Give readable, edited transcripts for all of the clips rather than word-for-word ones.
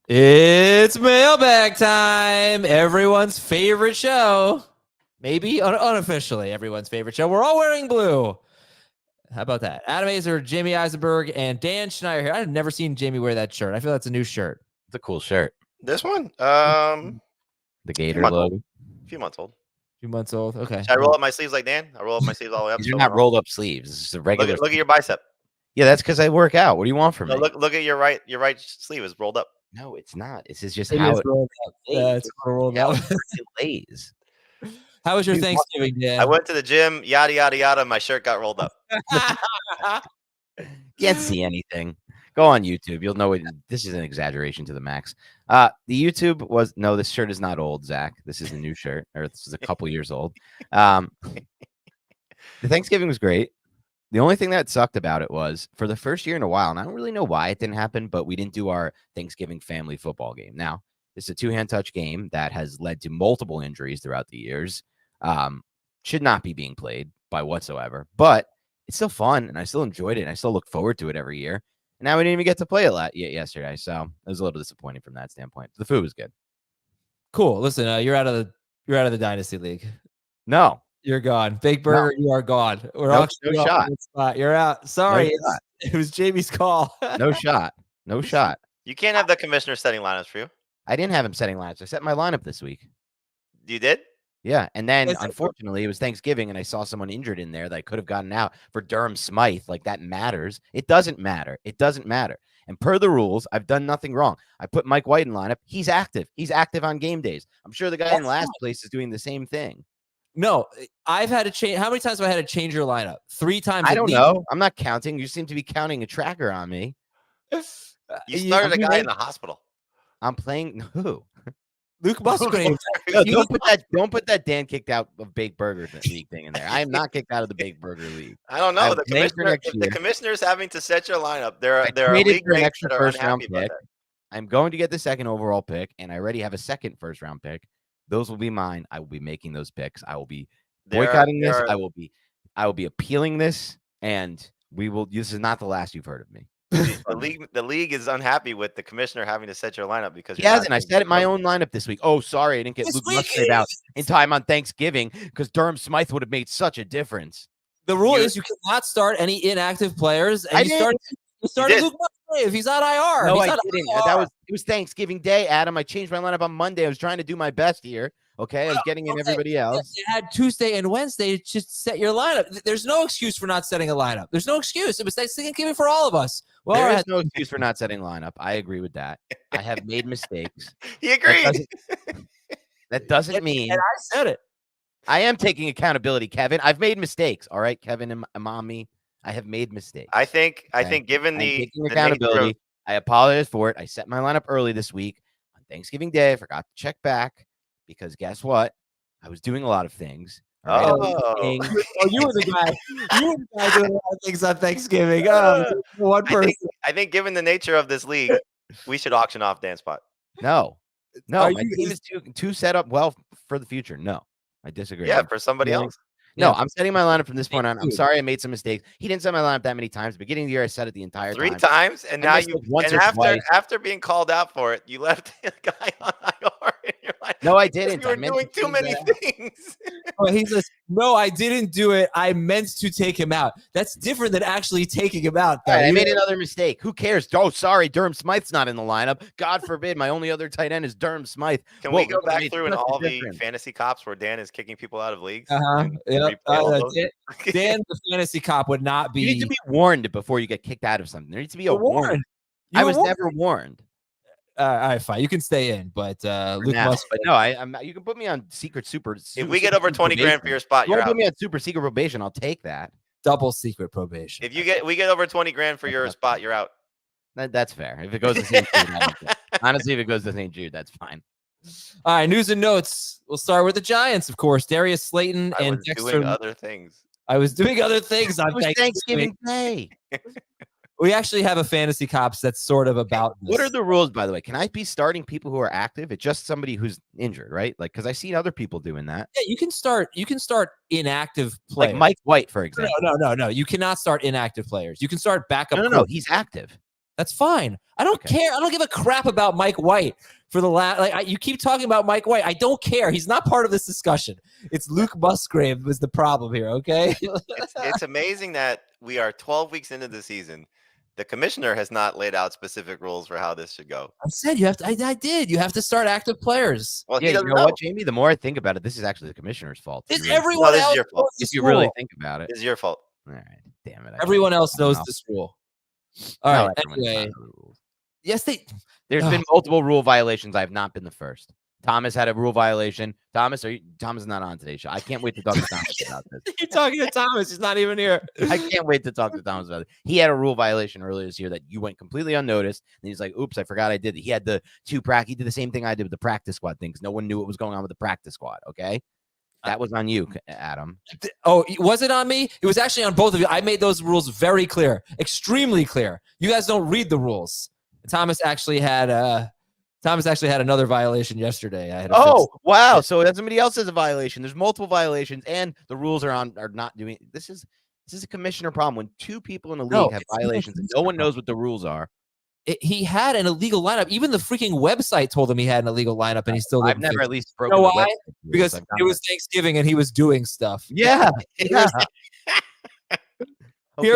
It's mailbag time. Everyone's favorite show. Maybe unofficially everyone's favorite show. We're all wearing blue. How about that? Adam Azer, Jamie Eisenberg, and Dan Schneider here. I've never seen Jamie wear that shirt. I feel that's a new shirt. It's a cool shirt. This one? The Gator logo. A few months old. 2 months old. Okay. Should I roll up my sleeves like Dan? I roll up my sleeves all the way up. These are not rolled up sleeves. This is a regular. Look at your bicep. Yeah, that's because I work out. What do you want from me? Look at your right sleeve is rolled up. No, it's not. This is just how it rolled up. Yeah, it's rolled up. it lays. How was your Thanksgiving, Dan? I went to the gym, yada yada yada. My shirt got rolled up. Can't see anything. Go on YouTube. You'll know it. This is an exaggeration to the max. The YouTube was no. This shirt is not old, Zach. This is a new shirt, or this is a couple years old. The Thanksgiving was great. The only thing that sucked about it was for the first year in a while, and I don't really know why it didn't happen, but we didn't do our Thanksgiving family football game. Now, this is a two-hand touch game that has led to multiple injuries throughout the years. Should not be being played by whatsoever, but it's still fun, and I still enjoyed it, and I still look forward to it every year. And now we didn't even get to play it yesterday, so it was a little disappointing from that standpoint. The food was good. Cool. Listen, you're out of the Dynasty League. No. You're gone. Big Burger, you are gone. We're no shot. Spot. You're out. Sorry. No it was Jamie's call. No shot. No shot. You can't have the commissioner setting lineups for you. I didn't have him setting lineups. I set my lineup this week. You did? Yeah. And then, unfortunately, it was Thanksgiving, and I saw someone injured in there that I could have gotten out for Durham Smythe. Like, that matters. It doesn't matter. It doesn't matter. And per the rules, I've done nothing wrong. I put Mike White in lineup. He's active. He's active on game days. I'm sure the guy in last place is doing the same thing. No, I've had to change. How many times have I had to change your lineup? 3 times. I don't know. I'm not counting. You seem to be counting a tracker on me. You started a guy in the hospital. I'm playing who? Luke Musgrave. Don't put that Dan kicked out of Big Burger League thing in there. I am not kicked out of the Big Burger League. I don't know. The commissioner's having to set your lineup. There are league mates that are unhappy about that. I'm going to get the second overall pick, and I already have a second first-round pick. Those will be mine. I will be making those picks. I will be boycotting this. I will be appealing this, and we will. This is not the last you've heard of me. The league is unhappy with the commissioner having to set your lineup because he hasn't. I set my own lineup this week. Oh, sorry, I didn't get Luke Musgrave out in time on Thanksgiving because Durham Smythe would have made such a difference. The rule is you cannot start any inactive players, and you started Luke Musgrave. He's on IR. No, I didn't. It was Thanksgiving Day, Adam. I changed my lineup on Monday. I was trying to do my best here. Okay, I was getting in everybody else. You had Tuesday and Wednesday to just set your lineup. There's no excuse for not setting a lineup. There's no excuse. It was Thanksgiving for all of us. Well, there is no excuse for not setting lineup. I agree with that. I have made mistakes. He agreed. That doesn't mean. And I said it. I am taking accountability, Kevin. I've made mistakes. All right, Kevin and Amami. I have made mistakes. I think given the accountability, I apologize for it. I set my lineup early this week on Thanksgiving Day. I forgot to check back because guess what? I was doing a lot of things. Right? You were the guy. You were the guy doing a lot of things on Thanksgiving. One person. I think given the nature of this league, we should auction off Dan's spot. No. My team is too set up well for the future. No, I disagree. Yeah, for somebody else. No, I'm setting my lineup from this point on. I'm sorry I made some mistakes. He didn't set my lineup that many times. Beginning of the year, I said it the entire 3 times, and now after being called out for it, you left a guy on IR in your life. No, I didn't. You were doing too many things. He says, "No, I didn't do it. I meant to take him out." That's different than actually taking him out. Right, I made another mistake. Who cares? Oh, sorry, Durham Smythe's not in the lineup. God forbid, my only other tight end is Durham Smythe. Can we go back through in all the fantasy cops where Dan is kicking people out of leagues? Dan, the fantasy cop, would not be. You need to be warned before you get kicked out of something. There needs to be a warning. I was never warned. All right, fine. You can stay in, but Luke must. But no, I'm. You can put me on secret super. If we get over 20 grand for your spot, you're out. Put me on super secret probation. I'll take that. Double secret probation. If we get over 20 grand for your spot, you're out. That's fair. If it goes to St. Jude, honestly, if it goes to St. Jude, that's fine. All right, news and notes. We'll start with the Giants, of course. Darius Slayton and Dexter. Doing other things. I was doing other things on Thanksgiving Day. We actually have a fantasy cops that's sort of about this. What are the rules, by the way? Can I be starting people who are active? It's just somebody who's injured, right? Like, because I see other people doing that. Yeah, you can start inactive players. Like Mike White, for example. No. You cannot start inactive players. You can start backup. No. He's active. That's fine. I don't care. I don't give a crap about Mike White for the last. Like you keep talking about Mike White. I don't care. He's not part of this discussion. It's Luke Musgrave was the problem here. Okay. It's amazing that we are 12 weeks into the season. The commissioner has not laid out specific rules for how this should go. I said you have to. I did. You have to start active players. Well, Yeah, you know what, Jamie? The more I think about it, this is actually the commissioner's fault. It's everyone else. Your fault. If you really think about it, it's your fault. All right, damn it. Everyone else knows this rule. All right. Anyway, yes, there's been multiple rule violations. I have not been the first. Thomas had a rule violation. Thomas is not on today's show. I can't wait to talk to Thomas about this. You're talking to Thomas. He's not even here. I can't wait to talk to Thomas about it. He had a rule violation earlier this year that you went completely unnoticed. And he's like, oops, I forgot I did it. He had the he did the same thing I did with the practice squad things. No one knew what was going on with the practice squad. Okay. That was on you, Adam. Oh, was it on me? It was actually on both of you. I made those rules very clear, extremely clear. You guys don't read the rules. Thomas actually had another violation yesterday. Wow! So somebody else has a violation. There's multiple violations, and the rules are not doing. This is a commissioner problem when two people in the league have violations and no one knows what the rules are. He had an illegal lineup. Even the freaking website told him he had an illegal lineup, and he still didn't. I've never at least broken. You know why? Because it was Thanksgiving and he was doing stuff. Yeah. Here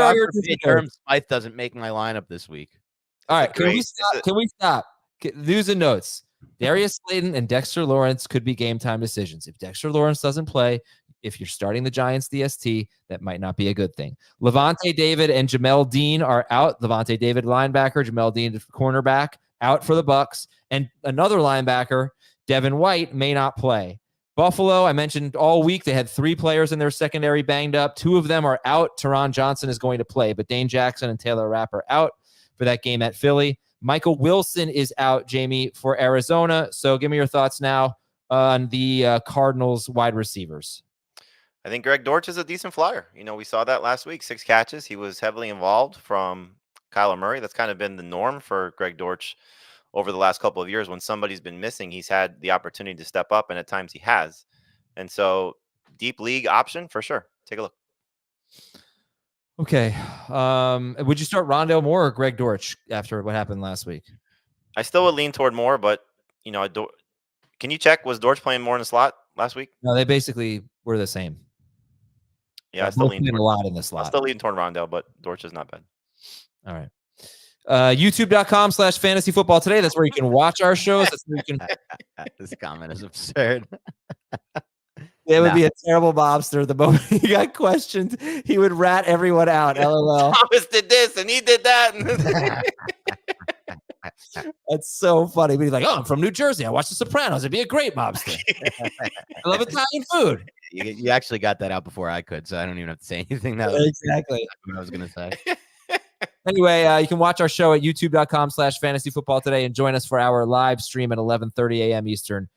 are your Durham Smythe doesn't make my lineup this week. All right, can we stop? News and notes. Darius Slayton and Dexter Lawrence could be game time decisions. If Dexter Lawrence doesn't play, if you're starting the Giants DST, that might not be a good thing. Levante David and Jamel Dean are out. Levante David, linebacker. Jamel Dean, cornerback, out for the Bucs. And another linebacker, Devin White, may not play. Buffalo, I mentioned all week, they had 3 players in their secondary banged up. 2 of them are out. Teron Johnson is going to play, but Dane Jackson and Taylor Rapp are out for that game at Philly. Michael Wilson is out, Jamie, for Arizona. So give me your thoughts now on the Cardinals wide receivers. I think Greg Dortch is a decent flyer. We saw that last week, 6 catches. He was heavily involved from Kyler Murray. That's kind of been the norm for Greg Dortch over the last couple of years. When somebody's been missing, he's had the opportunity to step up, and at times he has. And so deep league option for sure. Take a look. Okay. Would you start Rondale Moore or Greg Dortch after what happened last week? I still would lean toward Moore, but can you check, was Dortch playing more in the slot last week? No, they basically were the same. Yeah, I still lean a lot in the slot. I'm still leaning toward Rondale, but Dortch is not bad. All right. YouTube.com/fantasy football today. That's where you can watch our shows. That's where you can. This comment is absurd. It would be a terrible mobster. The moment he got questioned, he would rat everyone out. LOL. Thomas did this and he did that. That's so funny. But he's like, "Oh, I'm from New Jersey. I watch The Sopranos. It'd be a great mobster. I love Italian food." You actually got that out before I could, so I don't even have to say anything now. Exactly what I was going to say. Anyway, you can watch our show at youtube.com/fantasy football today and join us for our live stream at 11:30 a.m. Eastern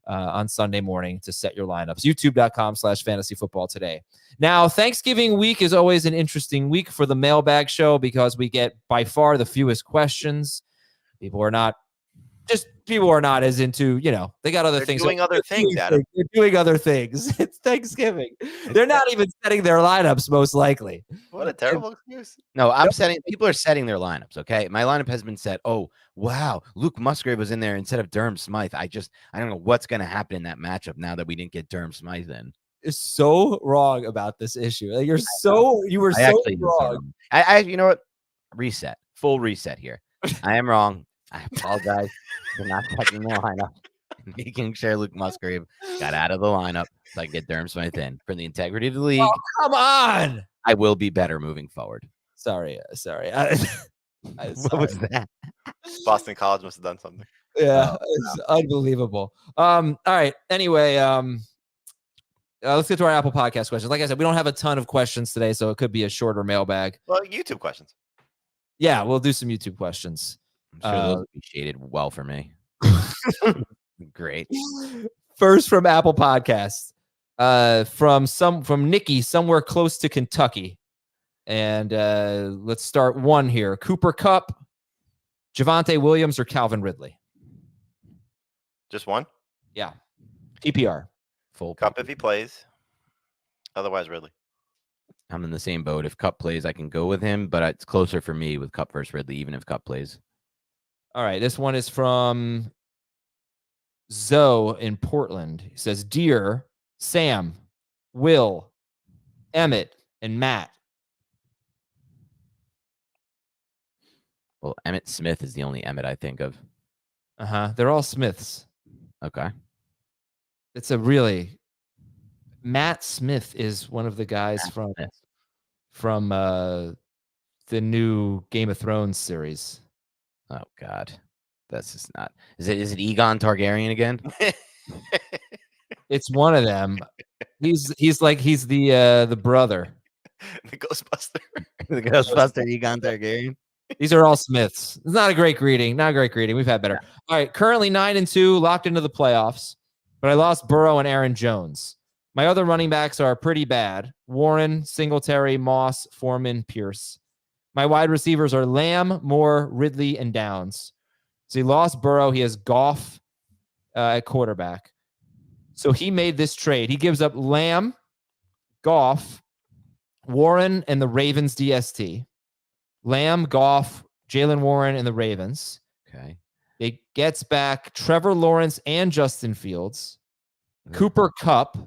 on Sunday morning to set your lineups. youtube.com/fantasy football today. Now, Thanksgiving week is always an interesting week for the mailbag show because we get by far the fewest questions. People are not as into, they got other things. They're doing other things, Adam. They're doing other things. It's Thanksgiving. They're not even setting their lineups, most likely. What a terrible excuse. No, people are setting their lineups, okay? My lineup has been set. Oh, wow. Luke Musgrave was in there instead of Durham Smythe. I don't know what's going to happen in that matchup now that we didn't get Durham Smythe in. You're so wrong about this issue. You were so wrong. You know what? Reset. Full reset here. I am wrong. I apologize for not checking the lineup, making sure Luke Musgrave got out of the lineup so I could get Durham Smythe in for the integrity of the league. Oh, come on. I will be better moving forward. Sorry. What was that? Boston College must have done something. Yeah, it's unbelievable. All right. Anyway, let's get to our Apple Podcast questions. Like I said, we don't have a ton of questions today, so it could be a shorter mailbag. Well, YouTube questions. Yeah, we'll do some YouTube questions. I'm sure those will be shaded well for me. Great. First from Apple Podcasts, from Nikki somewhere close to Kentucky. And let's start one here. Cooper Kupp, Javonte Williams, or Calvin Ridley? Just one? Yeah. PPR. Full Kupp if he plays. Otherwise, Ridley. I'm in the same boat. If Cup plays, I can go with him, but it's closer for me with Cup versus Ridley, even if Cup plays. All right, this one is from Zoe in Portland. He says, "Dear Sam, Will, Emmett, and Matt." Well, Emmett Smith is the only Emmett I think of. They're all Smiths. Okay. It's a really Matt Smith is one of the guys from the new Game of Thrones series. Oh God, that's just not. Is it Aegon Targaryen again? It's one of them. He's the brother. The Ghostbuster. The Ghostbuster Aegon Targaryen. These are all Smiths. It's not a great greeting. Not a great greeting. We've had better. Yeah. All right. Currently 9-2, locked into the playoffs, but I lost Burrow and Aaron Jones. My other running backs are pretty bad: Warren, Singletary, Moss, Foreman, Pierce. My wide receivers are Lamb, Moore, Ridley, and Downs. So he lost Burrow. He has Goff at quarterback. So he made this trade. He gives up Lamb, Goff, Warren, and the Ravens DST. Lamb, Goff, Jalen Warren, and the Ravens. Okay. It gets back Trevor Lawrence and Justin Fields, Cooper Kupp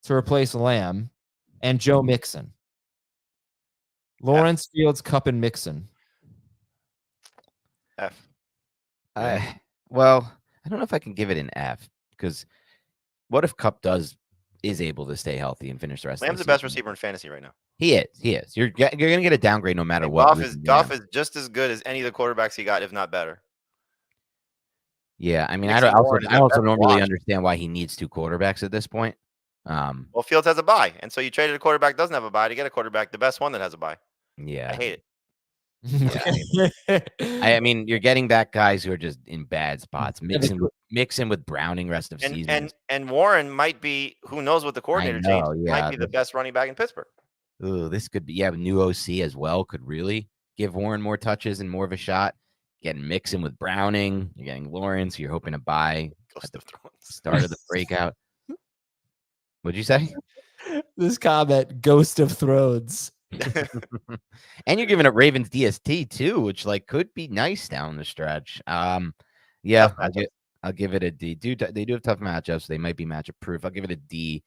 to replace Lamb, and Joe Mixon. Lawrence, Fields, Kupp, and Mixon. F. Well, I don't know if I can give it an F, because what if Kupp is able to stay healthy and finish the rest Lamb's of the the best season? receiver in fantasy right now. He is. You're going to get a downgrade no matter And what. Goff is just as good as any of the quarterbacks he got, if not better. Yeah, I mean, Mixon I Warren is also better don't really watch. understand why he needs two quarterbacks at this point. Well, Fields has a bye, and so you traded a quarterback doesn't have a bye to get a quarterback, the best one that has a bye. Yeah, I hate it. I mean, you're getting back guys who are just in bad spots. Mixing with Browning rest of season. And Warren might be, who knows what the coordinator changed, might be the best running back in Pittsburgh. Ooh, this could be, new OC as well could really give Warren more touches and more of a shot. Getting Mixon with Browning, you're getting Lawrence, you're hoping to buy at the start of the breakout. What'd you say? This comment, Ghost of Thrones. And you're giving up Ravens DST too, which could be nice down the stretch. I'll give it a D. They do have tough matchups. They might be matchup proof. I'll give it a D-.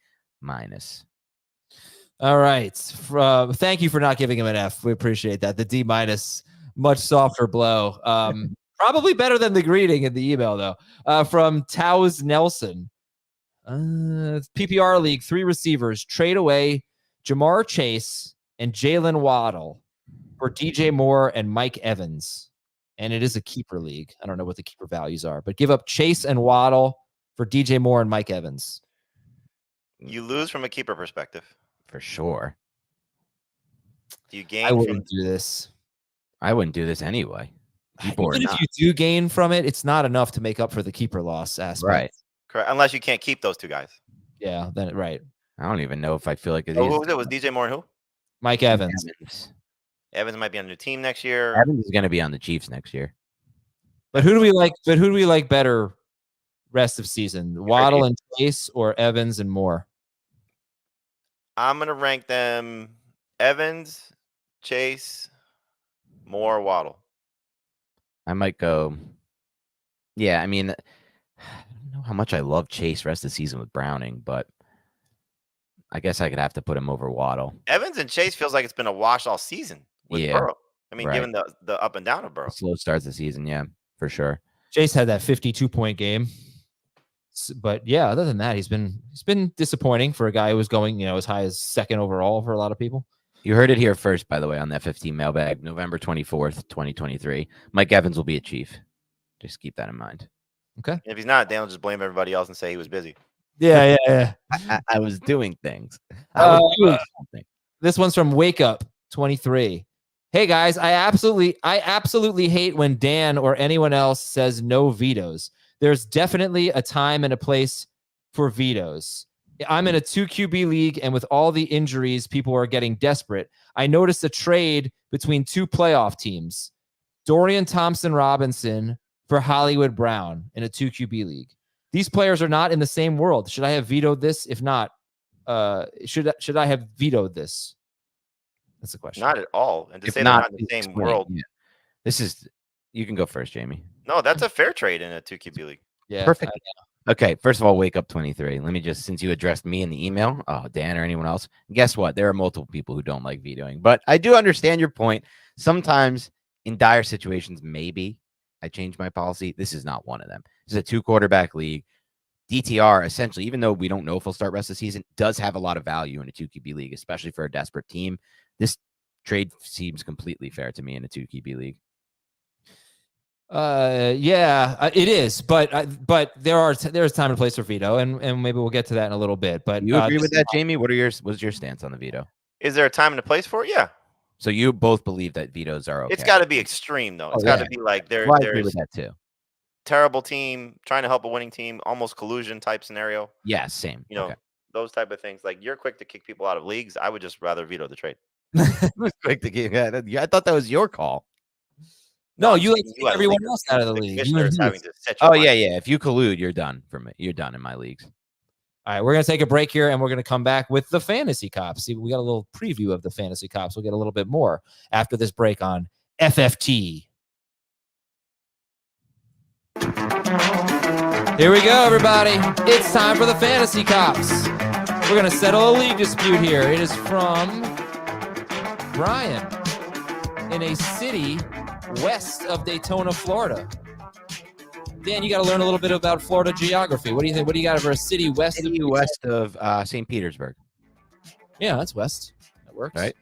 All right. Thank you for not giving him an F. We appreciate that. The D-, much softer blow. Probably better than the greeting in the email though. From Towes Nelson. PPR league, 3 receivers. Trade away Jamar Chase and Jalen Waddle for DJ Moore and Mike Evans. And it is a keeper league. I don't know what the keeper values are, but give up Chase and Waddle for DJ Moore and Mike Evans. You lose from a keeper perspective. For sure. Do you gain? I wouldn't do this. I wouldn't do this anyway. Even if you do gain from it, it's not enough to make up for the keeper loss aspect. Right. Correct. Unless you can't keep those two guys. Yeah, then right. I don't even know if I feel like it is. Who was it? Was DJ Moore and who? Mike Evans. Evans might be on a new team next year. Evans is going to be on the Chiefs next year. But who do we like? But who do we like better rest of season? Waddle and Chase or Evans and Moore? I'm gonna rank them: Evans, Chase, Moore, Waddle. I might go. Yeah, I mean, I don't know how much I love Chase rest of the season with Browning, but I guess I could have to put him over Waddle. Evans and Chase feels like it's been a wash all season with Burrow. I mean, given the up and down of Burrow. Slow starts the season, yeah, for sure. Chase had that 52-point game. But yeah, other than that, he's been disappointing for a guy who was going, as high as 2nd overall for a lot of people. You heard it here first, by the way, on that 15 mailbag, November 24th, 2023. Mike Evans will be a Chief. Just keep that in mind. Okay. And if he's not, Dan will just blame everybody else and say he was busy. Yeah. I was doing things. I was doing something. This one's from Wake Up 23. Hey guys, I absolutely hate when Dan or anyone else says no vetoes. There's definitely a time and a place for vetoes. I'm in a 2 QB league, and with all the injuries, people are getting desperate. I noticed a trade between 2 playoff teams, Dorian Thompson-Robinson for Hollywood Brown in a 2 QB league. These players are not in the same world. Should I have vetoed this? If not, should I have vetoed this? That's the question. Not at all. And to If say they're not, not in the please same explain. world. Yeah. This is. You can go first, Jamie. No, that's a fair trade in a 2 QB league. Yeah, Perfect. Okay, first of all, wake up 23. Let me just, since you addressed me in the email, Dan or anyone else, guess what? There are multiple people who don't like vetoing, but I do understand your point. Sometimes in dire situations, maybe I change my policy. This is not one of them. This is a 2-quarterback league. DTR, essentially, even though we don't know if he'll start rest of the season, does have a lot of value in a 2 QB league, especially for a desperate team. This trade seems completely fair to me in a 2 QB league. It is, but there's time and place for veto, and maybe we'll get to that in a little bit. But You agree with that, Jamie? What's your stance on the veto? Is there a time and a place for it? Yeah. So you both believe that vetoes are okay? It's got to be extreme, though. It's got to be like Well, I agree there's with that too. terrible team trying to help a winning team, almost collusion type scenario. Yeah, same. You know, those type of things. Like, you're quick to kick people out of leagues. I would just rather veto the trade. Quick to get. I thought that was your call. No, you like like everyone else out of the league. Commissioner is having to set Oh your mind. yeah. If you collude, you're done for me. You're done in my leagues. All right, we're going to take a break here, and we're going to come back with the Fantasy Cops. See, we got a little preview of the Fantasy Cops. We'll get a little bit more after this break on FFT. Here we go, everybody. It's time for the Fantasy Cops. We're going to settle a league dispute here. It is from Brian in a city west of Daytona, Florida. Dan, you got to learn a little bit about Florida geography. What do you think? What do you got for a city west of St. Petersburg? Yeah, that's west. That works. Right.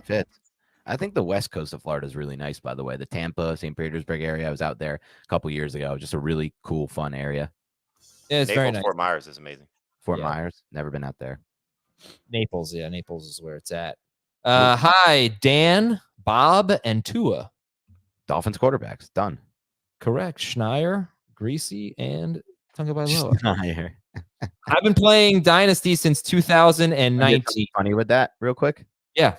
Fits. I think the west coast of Florida is really nice, by the way. The Tampa, St. Petersburg area. I was out there a couple years ago. Just a really cool, fun area. Yeah, it's very nice. Fort Myers is amazing. Fort Myers. Never been out there. Naples. Yeah, Naples is where it's at. Hi, Dan, Bob, and Tua. Dolphins quarterbacks. Done. Correct. Schneier, Greasy, and Tagovailoa. Schneier. I've been playing Dynasty since 2019. Funny with that, real quick. Yeah.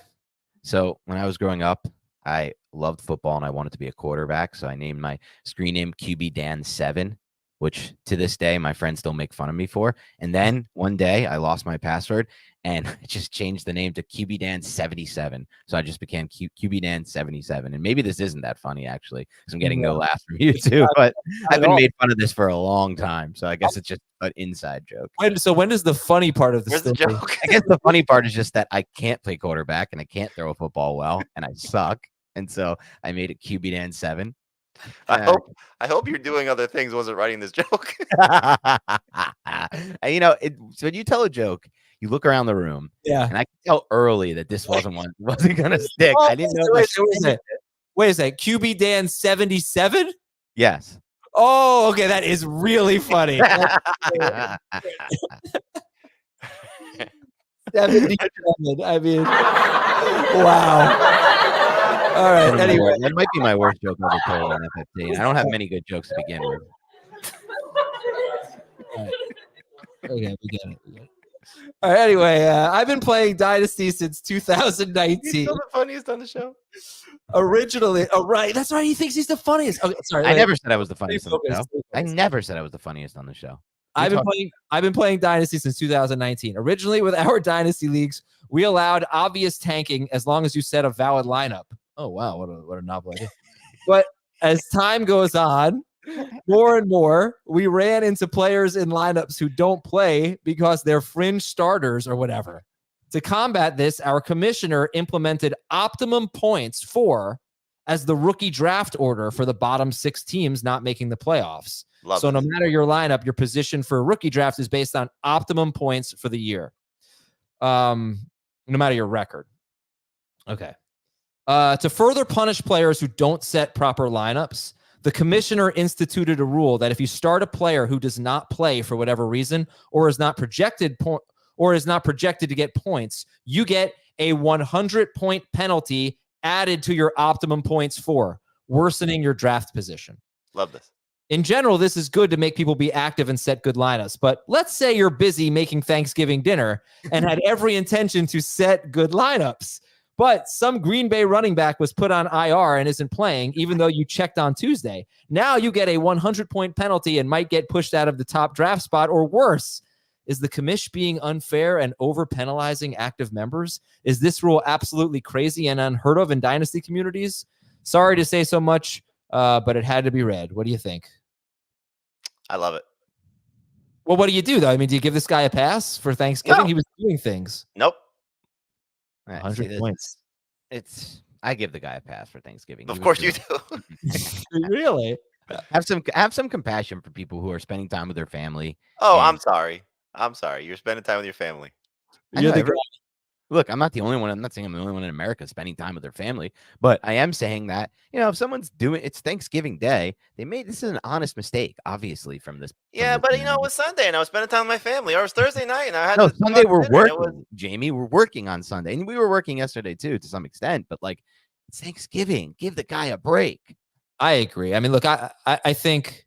So when I was growing up, I loved football and I wanted to be a quarterback. So I named my screen name QB Dan 7, which to this day my friends still make fun of me for. And then one day I lost my password and I just changed the name to QB Dan 77. So I just became QB Dan 77. And maybe this isn't that funny actually, because I'm getting no laughs from you too. But I've been made fun of this for a long time. So I guess it's just an inside joke. When is the funny part of the Where's the story? joke? I guess the funny part is just that I can't play quarterback and I can't throw a football well and I suck. And so I made it QB Dan 7. I hope you're doing other things. Wasn't writing this joke. You know, when you tell a joke, you look around the room, Yeah. and I could tell early that this wasn't gonna stick. I didn't know. Wait a second. QB Dan 77? Yes. Oh, okay. That is really funny. 77. I mean, wow. All right. Anyway, that might be my worst joke ever told on FFT. I don't have many good jokes to begin with. Okay, we get it. All right. Anyway, I've been playing Dynasty since 2019. He's still the funniest on the show. Originally, right. That's right. He thinks he's the funniest. Okay, sorry. I never said I was the funniest on the Focus. show. I never said I was the funniest on the show. I've been playing Dynasty since 2019. Originally, with our Dynasty leagues, we allowed obvious tanking as long as you set a valid lineup. Oh wow, what a novel idea! But as time goes on, more and more, we ran into players in lineups who don't play because they're fringe starters or whatever. To combat this, our commissioner implemented optimum points as the rookie draft order for the bottom 6 teams not making the playoffs. So no matter your lineup, your position for a rookie draft is based on optimum points for the year. No matter your record. Okay. To further punish players who don't set proper lineups, the commissioner instituted a rule that if you start a player who does not play for whatever reason or is not projected to get points, you get a 100-point penalty added to your optimum points worsening your draft position. Love this. In general, this is good to make people be active and set good lineups. But let's say you're busy making Thanksgiving dinner and had every intention to set good lineups. But some Green Bay running back was put on IR and isn't playing, even though you checked on Tuesday. Now you get a 100-point penalty and might get pushed out of the top draft spot or worse. Is the commish being unfair and over penalizing active members? Is this rule absolutely crazy and unheard of in dynasty communities? Sorry to say so much, but it had to be read. What do you think? I love it. Well, what do you do though? I mean, do you give this guy a pass for Thanksgiving? No. He was doing things. Nope. 100 points. I give the guy a pass for Thanksgiving. Of course you do. Really? Have some compassion for people who are spending time with their family. Oh, and- I'm sorry. I'm sorry. You're spending time with your family. I You're know, the every- Look, I'm not the only one. I'm not saying I'm the only one in America spending time with their family, but I am saying that, if someone's doing it's Thanksgiving Day, this is an honest mistake, obviously, from this. Yeah, but it was Sunday and I was spending time with my family. Or it was Thursday night and I had No, to Sunday we're dinner, and it working, was- Jamie. We're working on Sunday, and we were working yesterday too, to some extent. But like, it's Thanksgiving. Give the guy a break. I agree. I mean, look, I think,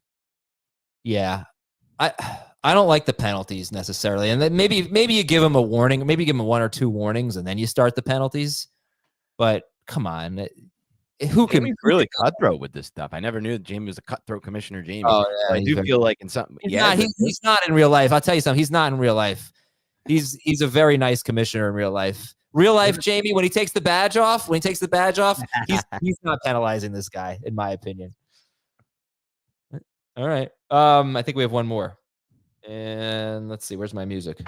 yeah, I don't like the penalties necessarily, and then maybe you give him a warning, maybe give him 1 or 2 warnings, and then you start the penalties. But come on, who can Jamie's really cutthroat with this stuff? I never knew that Jamie was a cutthroat commissioner. Jamie, Oh, yeah, I do feel like in some, he's not in real life. I'll tell you something. He's not in real life. He's a very nice commissioner in real life. Real life, Jamie, when he takes the badge off, he's not penalizing this guy, in my opinion. All right. I think we have one more. And let's see, where's my music?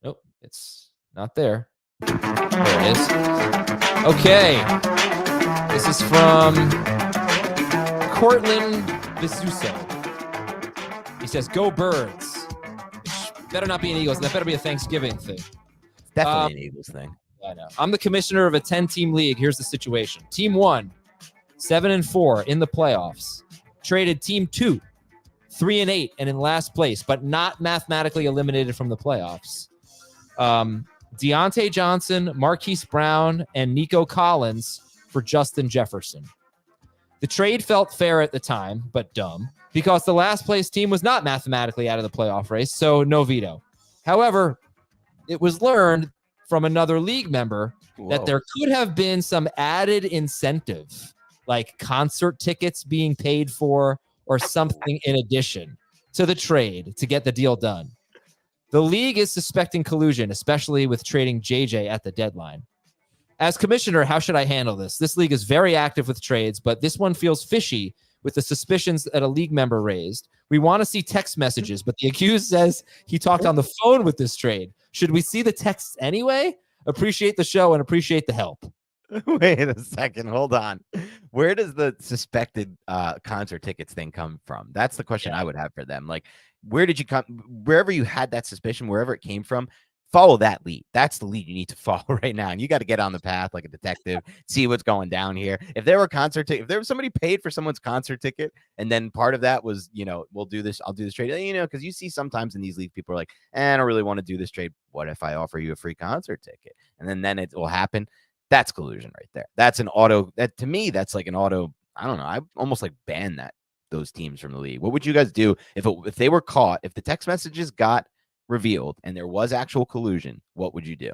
Nope, it's not there. There it is. Okay. This is from Cortland Visuso. He says, "Go Birds." Better not be an Eagles. That better be a Thanksgiving thing. It's definitely an Eagles thing. I know. I'm the commissioner of a 10-team league. Here's the situation. Team 1, 7-4 in the playoffs. Traded team 2, 3-8 and in last place, but not mathematically eliminated from the playoffs. Deontay Johnson, Marquise Brown, and Nico Collins for Justin Jefferson. The trade felt fair at the time, but dumb, because the last place team was not mathematically out of the playoff race, so no veto. However, it was learned from another league member that there could have been some added incentive, like concert tickets being paid for or something in addition to the trade to get the deal done. The league is suspecting collusion, especially with trading JJ at the deadline. As commissioner, how should I handle this? This league is very active with trades, but this one feels fishy with the suspicions that a league member raised. We want to see text messages, but the accused says he talked on the phone with this trade. Should we see the texts anyway? Appreciate the show and appreciate the help. Wait a second. Hold on. Where does the suspected concert tickets thing come from? That's the question I would have for them. Like, where did you come? Wherever you had that suspicion, wherever it came from, follow that lead. That's the lead you need to follow right now. And you got to get on the path like a detective, see what's going down here. If there were if there was somebody paid for someone's concert ticket, and then part of that was, we'll do this, I'll do this trade, because you see sometimes in these leagues, people are like, I don't really want to do this trade. What if I offer you a free concert ticket? And then it will happen. That's collusion right there. That's an auto. That to me, that's like an auto. I don't know. I almost like ban those teams from the league. What would you guys do if they were caught? If the text messages got revealed and there was actual collusion, what would you do?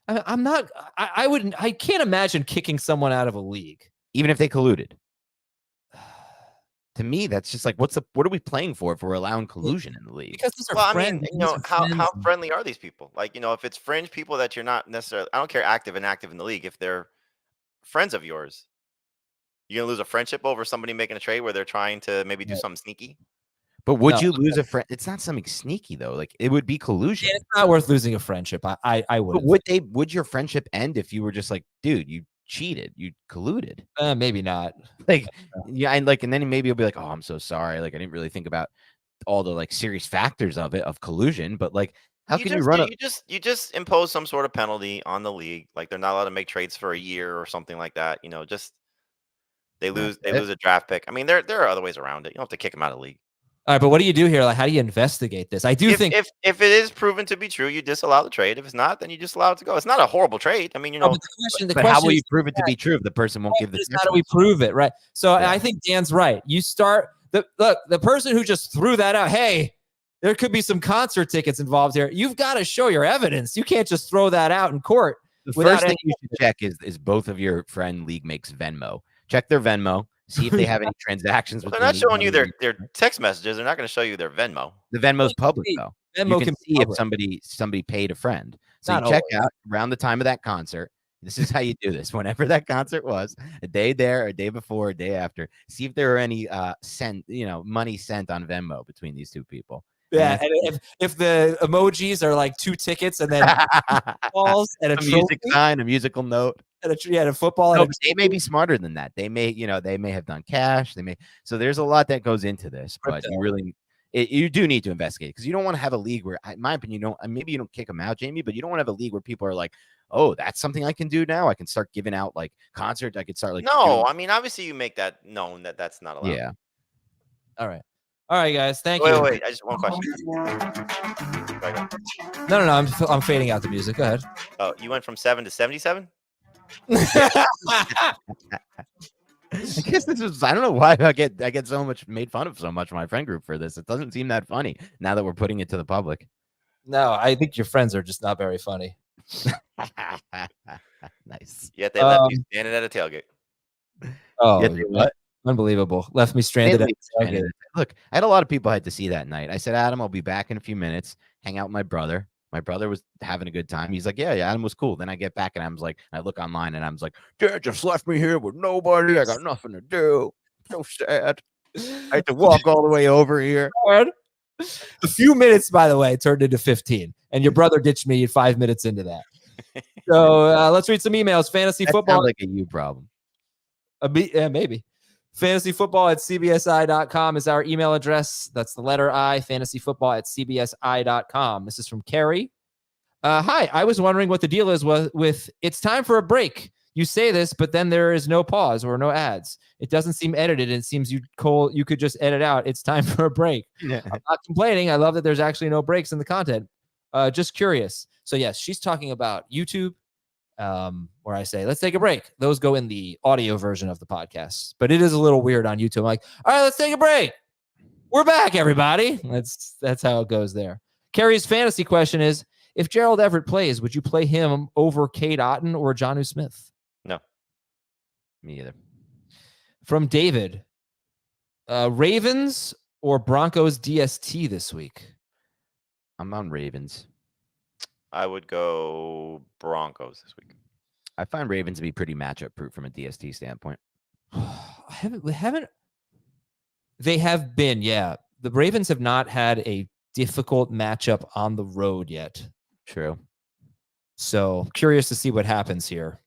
I'm not. I wouldn't. I can't imagine kicking someone out of a league, even if they colluded. To me, that's just like, what are we playing for if we're allowing collusion in the league? Because these are Well, I friends. mean, how friendly are these people? Like, if it's fringe people that you're not necessarily, I don't care active in the league. If they're friends of yours, you're gonna lose a friendship over somebody making a trade where they're trying to maybe do something sneaky. But would you lose a friend? It's not something sneaky though. Like, it would be collusion. Yeah, it's not worth losing a friendship. I would. But would your friendship end if you were just like, dude, you cheated, you colluded? Maybe not. Like, and then maybe you'll be like, oh, I'm so sorry. Like, I didn't really think about all the like serious factors of collusion. But like, how can you run up? You just impose some sort of penalty on the league, like they're not allowed to make trades for a year or something like that. Just they lose a draft pick. I mean, there are other ways around it. You don't have to kick them out of the league. All right, but what do you do here? Like, how do you investigate this? I do think if it is proven to be true, you disallow the trade. If it's not, then you just allow it to go. It's not a horrible trade. I mean, but the but question how will is, you prove it to be true if the person won't give the how do we prove it, right? So I think Dan's right. You start the person who just threw that out. Hey, there could be some concert tickets involved here. You've got to show your evidence. You can't just throw that out in court. The first thing you should check is both of your friend league mates Venmo. Check their Venmo. See if they have any transactions. They're not showing you their text messages. They're not going to show you their Venmo. The Venmo's public though. Venmo you can can be see if public. somebody paid a friend. So Not you check always. out around the time of that concert. This is how you do this. Whenever that concert was, a day there, a day before, a day after, see if there are any money sent on Venmo between these two people. Yeah, And and if the emojis are like 2 tickets and then balls and a music trophy sign, a musical note. and a football No, and but they may be smarter than that. They may have done cash. So there's a lot that goes into this, but you do need to investigate because you don't want to have a league where, in my opinion, maybe you don't kick them out, Jamie, but you don't want to have a league where people are like, oh, that's something I can do now. I can start giving out like concerts. I could start like No, I mean, obviously you make that known that that's not allowed. yeah. All right, guys. Thank Wait, you. wait. I just one question. No. I'm fading out the music. Go ahead. Oh, you went from 7 to 77? I guess this is, I don't know why I get so much made fun of so much in my friend group for this. It doesn't seem that funny now that we're putting it to the public. No, I think your friends are just not very funny. Nice. Yet they left you standing at a tailgate. Oh, What? Unbelievable. Left me stranded. Look, I had a lot of people I had to see that night. I said, Adam, I'll be back in a few minutes. Hang out with my brother. My brother was having a good time. He's like, yeah, Adam was cool. Then I get back and I'm like, I look online and I'm like, Dad just left me here with nobody. I got nothing to do. So sad. I had to walk all the way over here. A few minutes, by the way, turned into 15, and your brother ditched me 5 minutes into that. So let's read some emails. Fantasy That football, sounds like a you problem. Yeah, maybe. Fantasyfootball@cbsi.com is our email address. That's the letter I. Fantasyfootball@cbsi.com. This is from Carrie. Hi, I was wondering what the deal is with it's time for a break. You say this, but then there is no pause or no ads. It doesn't seem edited. It seems you could just edit out. It's time for a break. Yeah. I'm not complaining. I love that there's actually no breaks in the content. Just curious. So yes, she's talking about YouTube, where I say, let's take a break. Those go in the audio version of the podcast, but it is a little weird on YouTube. I'm like, all right, let's take a break. We're back, everybody. That's how it goes there. Carrie's fantasy question is, if Gerald Everett plays, would you play him over Cade Otton or Jonnu Smith? No. Me either. From David, Ravens or Broncos DST this week? I'm on Ravens. I would go Broncos this week. I find Ravens to be pretty matchup proof from a DST standpoint. They have been, yeah. The Ravens have not had a difficult matchup on the road yet. True. So curious to see what happens here.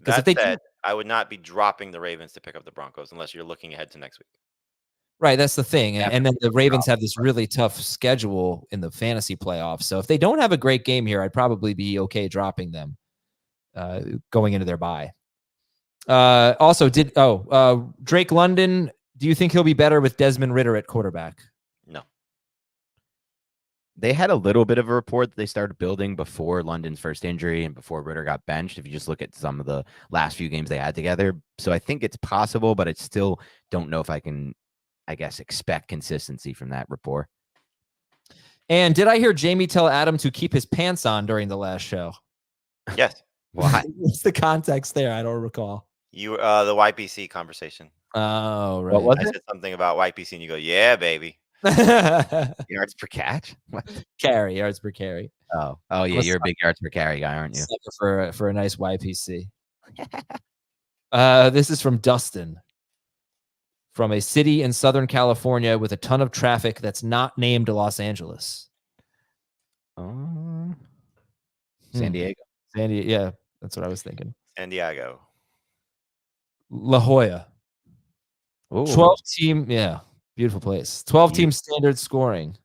That said, I would not be dropping the Ravens to pick up the Broncos unless you're looking ahead to next week. Right, that's the thing. And then the Ravens have this really tough schedule in the fantasy playoffs. So if they don't have a great game here, I'd probably be okay dropping them going into their bye. Also, Drake London, do you think he'll be better with Desmond Ridder at quarterback? No. They had a little bit of a report that they started building before London's first injury and before Ridder got benched, if you just look at some of the last few games they had together. So I think it's possible, but I still don't know if I can, I guess, expect consistency from that rapport. And did I hear Jamie tell Adam to keep his pants on during the last show? Yes. Why? What's the context there? I don't recall. You the YPC conversation. Oh, right. What was I it? said something about YPC and you go, yeah, baby. Yards per catch? What? Yards per carry. Oh, yeah. You're a big yards per carry guy, aren't you? For a nice YPC. This is from Dustin. From a city in Southern California with a ton of traffic that's not named Los Angeles. San Diego. Yeah, that's what I was thinking. San Diego. La Jolla. Ooh. 12 team, yeah, beautiful place. 12 team standard scoring.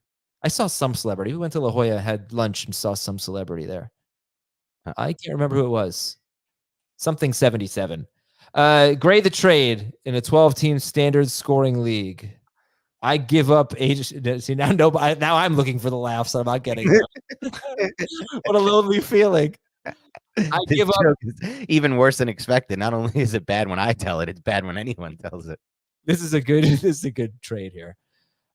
I saw some celebrity. We went to La Jolla, had lunch, and saw some celebrity there. I can't remember who it was. Something 77. Gray the trade in a 12-team standard scoring league. I give up age. See, now I'm looking for the laughs. I'm not getting them. What a lonely feeling. I give up. Even worse than expected. Not only is it bad when I tell it, it's bad when anyone tells it. This is a good trade here.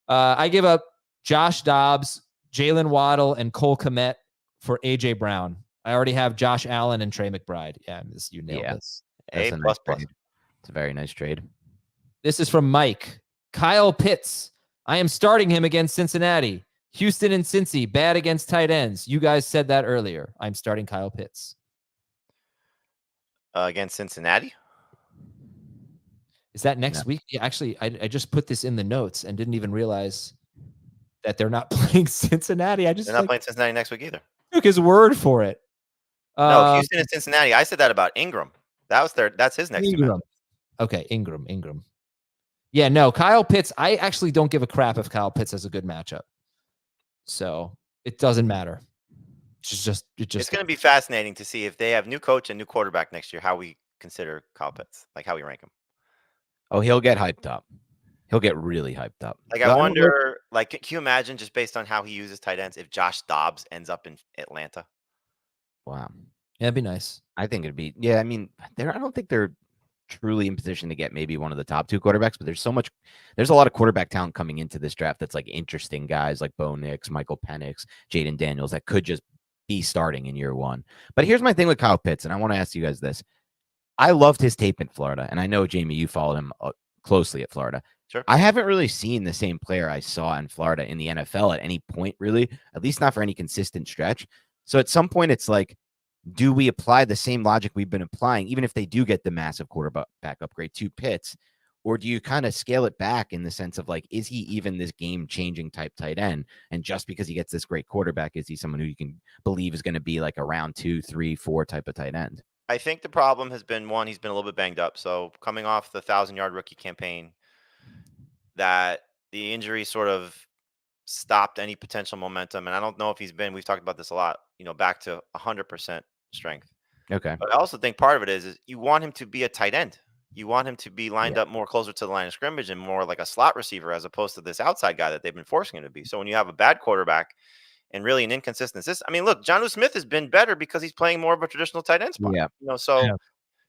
I give up Josh Dobbs, Jalen Waddle, and Cole Kmet for AJ Brown. I already have Josh Allen and Trey McBride. Yeah, you nailed this. A++. Nice trade. It's a very nice trade. This is from Mike. Kyle Pitts. I am starting him against Cincinnati. Houston and Cincy, bad against tight ends. You guys said that earlier. I'm starting Kyle Pitts. Against Cincinnati? Is that next week? Yeah, actually, I just put this in the notes and didn't even realize that they're not playing Cincinnati. I just They're not playing Cincinnati next week either. took his word for it. No, Houston and Cincinnati. I said that about Ingram. That's his next Ingram. Okay, Ingram. Yeah, no, Kyle Pitts. I actually don't give a crap if Kyle Pitts has a good matchup. So it doesn't matter. It's going to be fascinating to see if they have new coach and new quarterback next year, how we consider Kyle Pitts, like how we rank him. Oh, he'll get hyped up. He'll get really hyped up. Like, I wonder, like, can you imagine, just based on how he uses tight ends, if Josh Dobbs ends up in Atlanta? Wow. Yeah, it'd be nice. I think it'd be, I mean, I don't think they're truly in position to get maybe one of the top 2 quarterbacks, but there's a lot of quarterback talent coming into this draft that's like interesting guys like Bo Nix, Michael Penix, Jaden Daniels that could just be starting in year 1. But here's my thing with Kyle Pitts, and I want to ask you guys this. I loved his tape in Florida, and I know, Jamie, you followed him closely at Florida. Sure. I haven't really seen the same player I saw in Florida in the NFL at any point, really, at least not for any consistent stretch. So at some point, it's like, do we apply the same logic we've been applying, even if they do get the massive quarterback upgrade to Pitts? Or do you kind of scale it back in the sense of like, is he even this game-changing type tight end? And just because he gets this great quarterback, is he someone who you can believe is going to be like a round 2, 3, 4 type of tight end? I think the problem has been, one, he's been a little bit banged up. So coming off the 1,000-yard rookie campaign, that the injury sort of stopped any potential momentum. And I don't know if we've talked about this a lot, back to 100% strength. Okay. But I also think part of it is you want him to be a tight end. You want him to be lined up more closer to the line of scrimmage and more like a slot receiver as opposed to this outside guy that they've been forcing him to be. So when you have a bad quarterback and really an inconsistent system, I mean, look, Jonnu Smith has been better because he's playing more of a traditional tight end spot. Yeah.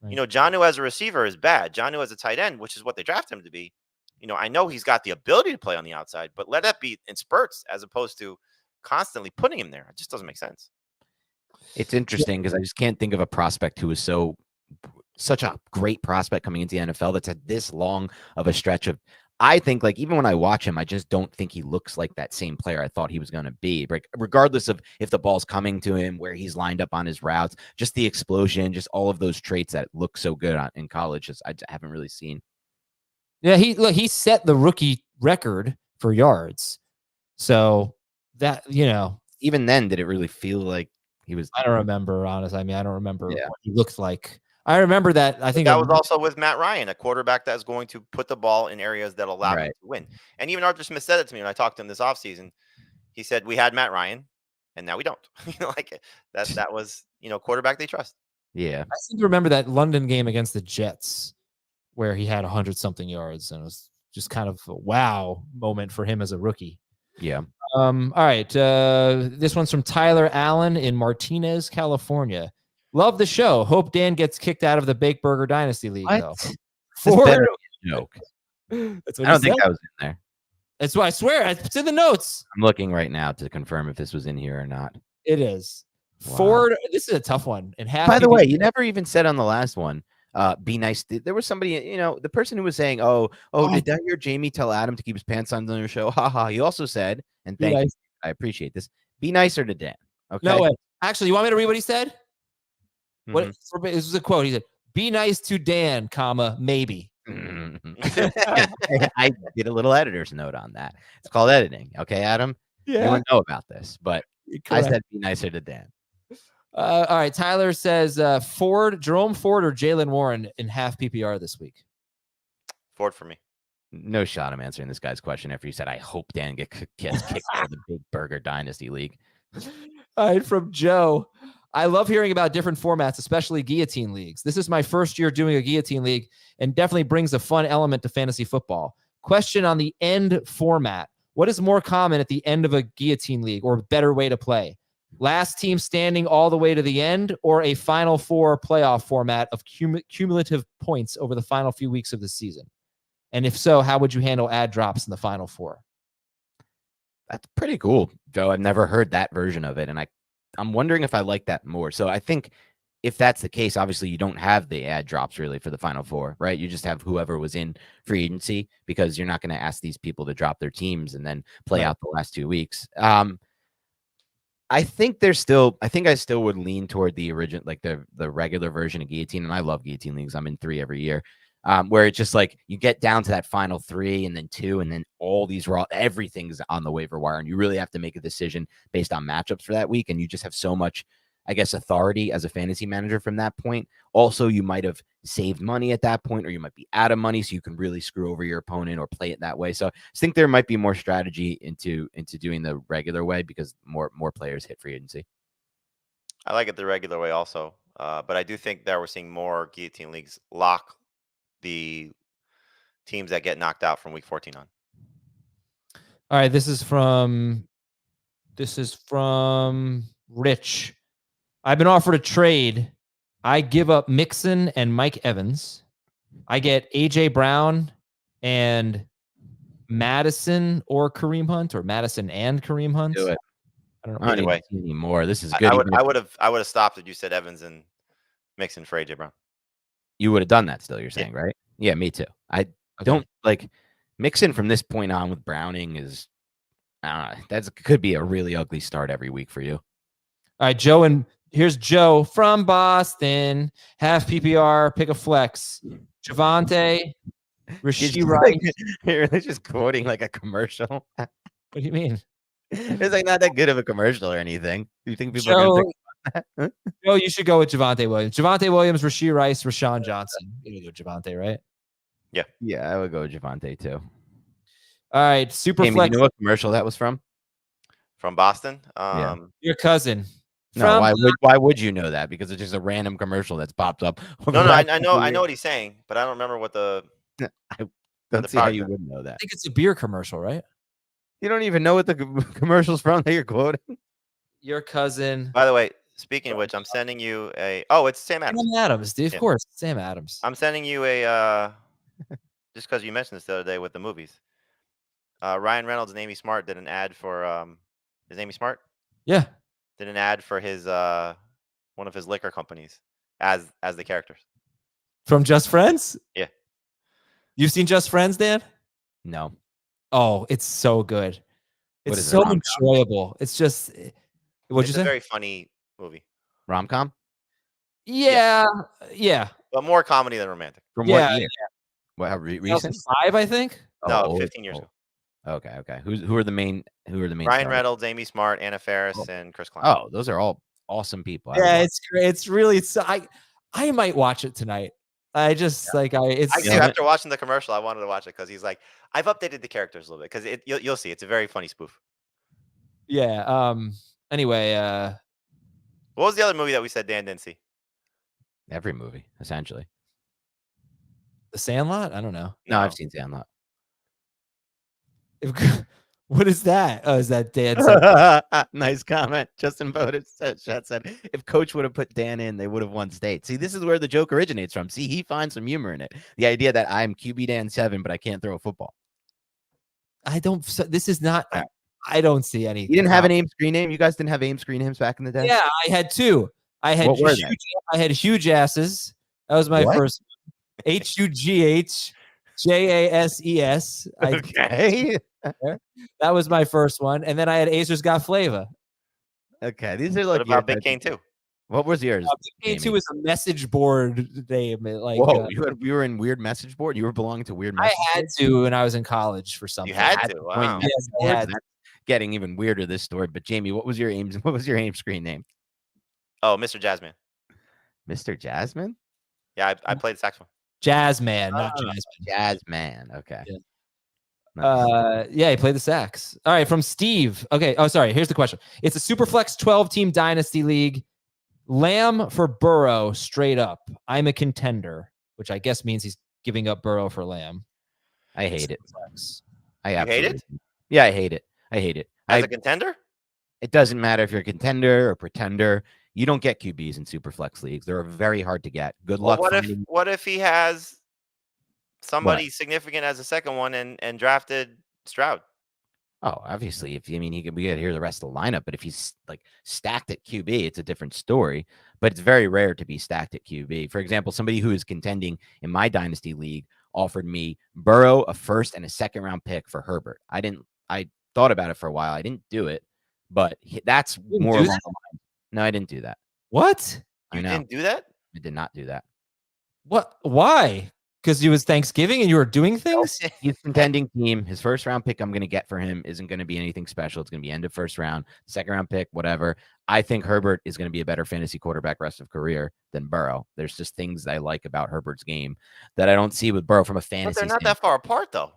Jonnu as a receiver is bad. Jonnu as a tight end, which is what they drafted him to be. I know he's got the ability to play on the outside, but let that be in spurts as opposed to constantly putting him there. It just doesn't make sense. It's interesting because I just can't think of a prospect who is such a great prospect coming into the NFL that's had this long of a stretch of. I think, like, even when I watch him, I just don't think he looks like that same player I thought he was going to be. Regardless of if the ball's coming to him, where he's lined up on his routes, just the explosion, just all of those traits that look so good in college, I haven't really seen. Yeah, he set the rookie record for yards. So that, even then, did it really feel like he was? I don't remember, honestly. I mean, I don't remember what he looked like. I remember that. I think that was also with Matt Ryan, a quarterback that is going to put the ball in areas that allow him to win. And even Arthur Smith said it to me when I talked to him this offseason. He said, we had Matt Ryan, and now we don't. That was, quarterback they trust. Yeah. I seem to remember that London game against the Jets where he had 100-something yards, and it was just kind of a wow moment for him as a rookie. Yeah. All right. This one's from Tyler Allen in Martinez, California. Love the show. Hope Dan gets kicked out of the Bake Burger Dynasty League, though. Ford. Joke. That's what I don't think that was in there. That's why I swear it's in the notes. I'm looking right now to confirm if this was in here or not. It is. Wow. Ford. This is a tough one. And by the way, you never even said on the last one. Be nice. There was somebody, the person who was saying, did I hear Jamie tell Adam to keep his pants on your show? Haha. He also said, and thank you. I appreciate this. Be nicer to Dan. Okay. No way. Actually, you want me to read what he said? What this was a quote. He said, "Be nice to Dan, comma, maybe." I did a little editor's note on that. It's called editing. Okay, Adam? Yeah. You don't know about this, but correct. I said be nicer to Dan. All right. Tyler says Jerome Ford or Jaylen Warren in half PPR this week. Ford for me. No shot I'm answering this guy's question after you said, I hope Dan gets kicked out of the Big Burger Dynasty League. All right. From Joe. I love hearing about different formats, especially guillotine leagues. This is my first year doing a guillotine league and definitely brings a fun element to fantasy football. Question on the end format. What is more common at the end of a guillotine league or better way to play? Last team standing all the way to the end or a Final Four playoff format of cumulative points over the final few weeks of the season? And if so, how would you handle ad drops in the Final Four? That's pretty cool, Joe. I've never heard that version of it, and I'm wondering if I like that more. So I think if that's the case, obviously you don't have the ad drops really for the Final Four, right? You just have whoever was in free agency because you're not going to ask these people to drop their teams and then play Right. out the last 2 weeks. I think I still would lean toward the original, like the regular version of Guillotine. And I love Guillotine leagues. I'm in 3 every year. Where it's just like you get down to that final 3 and then 2, and then all these everything's on the waiver wire, and you really have to make a decision based on matchups for that week. And you just have so much, I guess, authority as a fantasy manager from that point. Also, you might have saved money at that point, or you might be out of money, so you can really screw over your opponent or play it that way. So I think there might be more strategy into doing the regular way because more players hit free agency. I like it the regular way also, but I do think that we're seeing more Guillotine leagues lock the teams that get knocked out from week 14 on. All right, this is from Rich. I've been offered a trade. I give up Mixon and Mike Evans. I get AJ Brown and Madison or Kareem Hunt, or Madison and Kareem Hunt. Do it. I don't know. I don't Either need way. to see anymore. This is good. I would have stopped if you said Evans and Mixon for AJ Brown. You would have done that still, you're saying, right? Yeah, me too. I don't like Mixon from this point on with Browning is that could be a really ugly start every week for you. All right, Joe, and here's Joe from Boston. Half PPR, pick a flex. Javante, Rashee Rice. You're really just quoting like a commercial. What do you mean? It's like not that good of a commercial or anything. Do you think people are going to think about that? Joe, you should go with Javante Williams. Javante Williams, Rashee Rice, Rashawn Johnson. You go Javante, right? Yeah, I would go with Javante too. All right, super Jamie, flex. you know what commercial that was from? From Boston. Your cousin. No, why would you know that? Because it's just a random commercial that's popped up. No, I know what he's saying, but I don't remember what the. I don't see how you wouldn't know that. I think it's a beer commercial, right? You don't even know what the commercial's from that you're quoting. Your cousin. By the way, speaking of which, I'm sending you a. Oh, it's Sam Adams. Sam Adams, dude. Of course, Sam Adams. I'm sending you a. Just because you mentioned this the other day with the movies. Ryan Reynolds and Amy Smart did an ad for. Is Amy Smart? Yeah. Did an ad for his one of his liquor companies as the characters. From Just Friends? Yeah. You've seen Just Friends, Dan? No. Oh, it's so good. What It's is it, so rom-com? enjoyable. It's just what'd you It's say? a very funny movie, Rom-com? Yeah. but more comedy than romantic. From Yeah, what year? What, how recent? 2005, I think. No, Oh, 15 years ago. Okay. Who are the main Ryan stars? Reynolds, Amy Smart, Anna Faris, and Chris Klein. Oh, those are all awesome people. Yeah, it's great. It's really so I might watch it tonight. I just it's Actually, after watching the commercial, I wanted to watch it because he's like, I've updated the characters a little bit because you'll see it's a very funny spoof. yeah. Anyway, What was the other movie that we said Dan didn't see? every movie, essentially. The Sandlot? I don't know. No, I've seen Sandlot. What is that? Oh, is that Dan? Nice comment. Justin Bowden said, if Coach would have put Dan in, they would have won state. See, this is where the joke originates from. See, he finds some humor in it. The idea that I'm QB Dan 7, but I can't throw a football. This is not. I don't see any. You didn't have an AIM screen name? You guys didn't have AIM screen names back in the day? Yeah, I had two. I had What were huge, I had huge asses. That was my What? first. HUGH JASES. Okay. That was my first one, and then I had Acer's Got Flavor. Okay. These are like What about Big Cane 2? What was yours? Big Cane 2 is a message board name. Whoa, you were in weird message board? You were belonging to weird I message had to when I was in college for something. You had had to. to Wow. join Yes, I boards? had. That's getting even weirder, this story. But Jamie, what was your AIM screen name? Oh, Mr. Jazzman. Mr. Jasmine? Yeah, I played saxophone. Jazzman, not Jasmine. Jazzman. Okay. Yeah. Nice. Yeah, he played the sax. All right, from Steve. Okay. Oh, sorry. Here's the question. It's a Superflex 12-team dynasty league. Lamb for Burrow, straight up. I'm a contender, which I guess means he's giving up Burrow for Lamb. I hate it. Superflex. I You hate absolutely it? Yeah, I hate it. I hate it. As a contender? It doesn't matter if you're a contender or pretender. You don't get QBs in Superflex leagues. They're very hard to get. Good Well, luck. what if he has somebody significant as a second one and drafted Stroud? Oh, obviously, we got to hear the rest of the lineup. But if he's like stacked at QB, it's a different story. But it's very rare to be stacked at QB. For example, somebody who is contending in my dynasty league offered me Burrow, a first and a second round pick for Herbert. I thought about it for a while. I didn't do it, but that's didn't more do along the line. No, I didn't do that. What? I You know. didn't do that? I did not do that. What? Why? Because it was Thanksgiving and you were doing things? He's contending team. His first round pick I'm going to get for him isn't going to be anything special. It's going to be end of first round, second round pick, whatever. I think Herbert is going to be a better fantasy quarterback rest of career than Burrow. There's just things I like about Herbert's game that I don't see with Burrow from a fantasy. But they're not standpoint. that far apart, though.